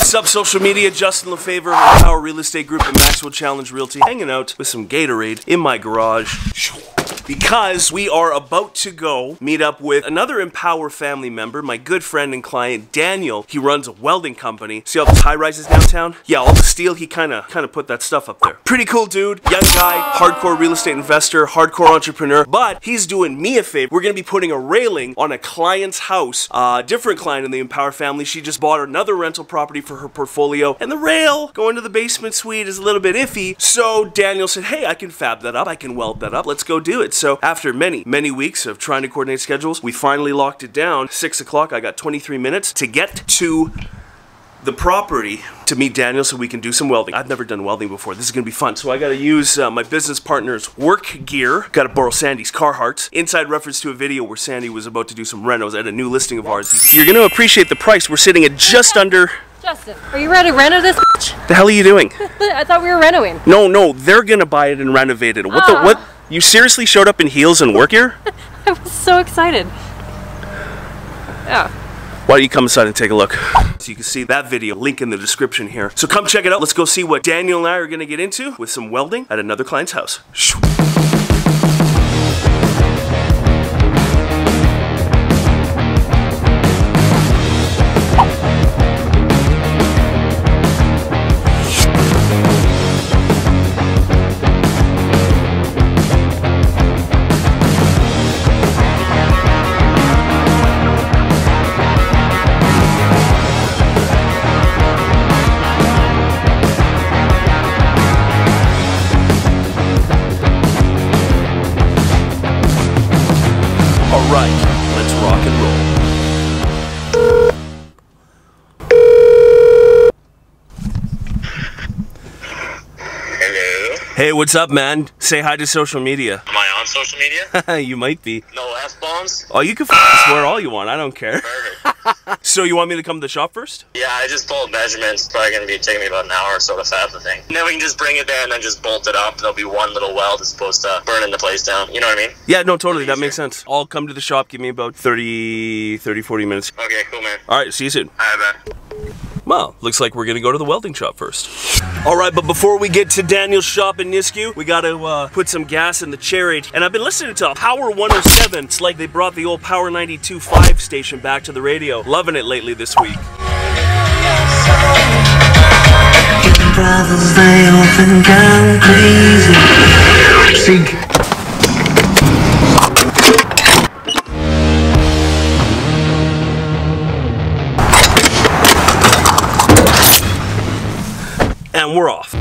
What's up, social media? Justin LeFavor, Power Real Estate Group and Maxwell Challenge Realty, hanging out with some Gatorade in my garage. Because we are about to go meet up with another Empower family member, my good friend and client, Daniel. He runs a welding company. See all those high rises downtown? Yeah, all the steel, he kind of put that stuff up there. Pretty cool dude, young guy, hardcore real estate investor, hardcore entrepreneur, but he's doing me a favor. We're gonna be putting a railing on a client's house. Different client in the Empower family. She just bought another rental property for her portfolio, and the rail going to the basement suite is a little bit iffy. So Daniel said, hey, I can fab that up, I can weld that up, let's go do it. So after many weeks of trying to coordinate schedules, we finally locked it down. 6 o'clock, I got 23 minutes to get to the property to meet Daniel so we can do some welding. I've never done welding before. This is gonna be fun. So I gotta use my business partner's work gear. Gotta borrow Sandy's Carhartt. Inside reference to a video where Sandy was about to do some renos at a new listing of ours. You're gonna appreciate the price. We're sitting at just under... Justin, are you ready to reno this bitch? The hell are you doing? I thought we were renoing. No, they're gonna buy it and renovate it. What? You seriously showed up in heels and work gear? I was so excited. Yeah. Why don't you come inside and take a look? So you can see that video, link in the description here. So come check it out. Let's go see what Daniel and I are gonna get into with some welding at another client's house. Alright, let's rock and roll. Hello? Hey, what's up, man? Say hi to social media. Am I on social media? You might be. No F-bombs? Oh, you can swear all you want, I don't care. Perfect. So you want me to come to the shop first? Yeah, I just pulled measurements. It's probably going to be taking me about an hour or so to fab the thing. And then we can just bring it there and then just bolt it up. There'll be one little weld as opposed to burning the place down. You know what I mean? Yeah, no, totally, that makes sense. I'll come to the shop, give me about 40 minutes. Okay, cool, man. Alright, see you soon. Alright, bye. Well, looks like we're gonna go to the welding shop first. Alright, but before we get to Daniel's shop in Nisku, we gotta put some gas in the Chariot. And I've been listening to Power 107. It's like they brought the old Power 92.5 station back to the radio. Loving it lately this week. Brothers, they often go crazy. Sink. And we're off.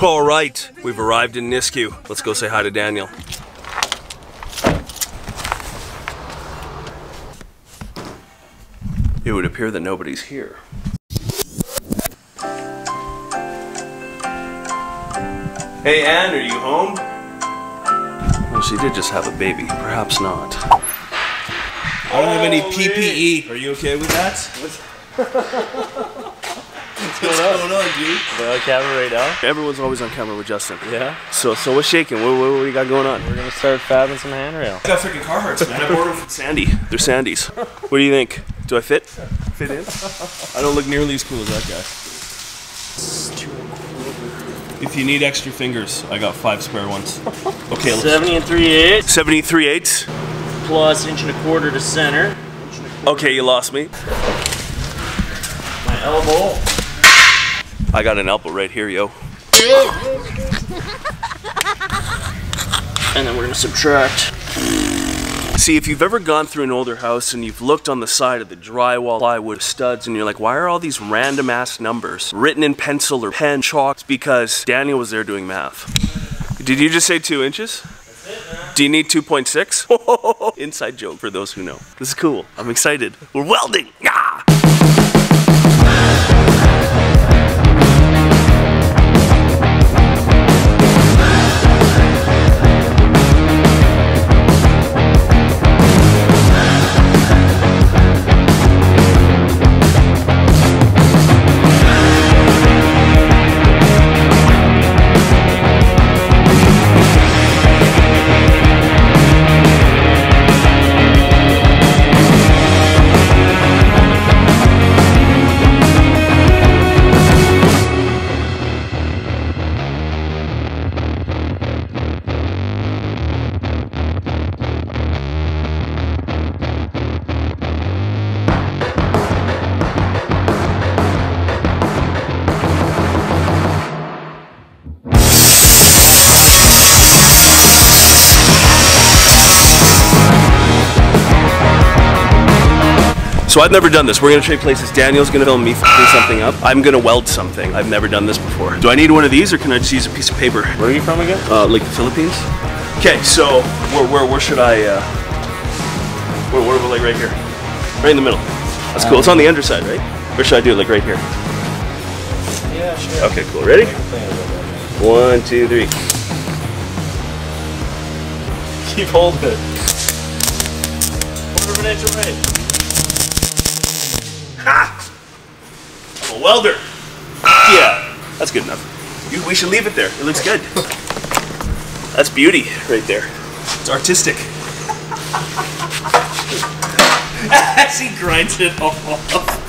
All right, we've arrived in Nisku. Let's go say hi to Daniel. It would appear that nobody's here. Hey Ann, are you home? Well, she did just have a baby. Perhaps not. I don't have any PPE. Are you okay with that? What's going on, dude? We're on camera right now. Everyone's always on camera with Justin. Yeah. So what's shaking? What we got going on? We're gonna start fabbing some handrail. I got freaking Carhartts, man. I bought them from Sandy. They're Sandy's. What do you think? Do I fit? Fit in? I don't look nearly as cool as that guy. If you need extra fingers, I got 5 spare ones. Okay, let's 70 3/8. 70 3/8. Plus 1¼ inch to center. Okay, you lost me. My elbow. I got an elbow right here, yo. And then we're gonna subtract. See, if you've ever gone through an older house and you've looked on the side of the drywall, plywood, studs, and you're like, why are all these random ass numbers written in pencil or pen, chalk? It's because Daniel was there doing math. Did you just say 2 inches? That's it, man. Do you need 2.6? Inside joke for those who know. This is cool. I'm excited. We're welding. Ah! So I've never done this. We're gonna trade places. Daniel's gonna film me f***ing something up. I'm gonna weld something. I've never done this before. Do I need one of these or can I just use a piece of paper? Where are you from again? Like the Philippines. Okay, so where should I, like right here? Right in the middle. That's cool. It's on the underside, right? Or should I do it like right here? Yeah, sure. Okay, cool. Ready? 1, 2, 3. Keep holding it. Quarter of an inch away. Ha! I'm a welder. Yeah, that's good enough. We should leave it there. It looks good. That's beauty right there. It's artistic. As he grinds it off.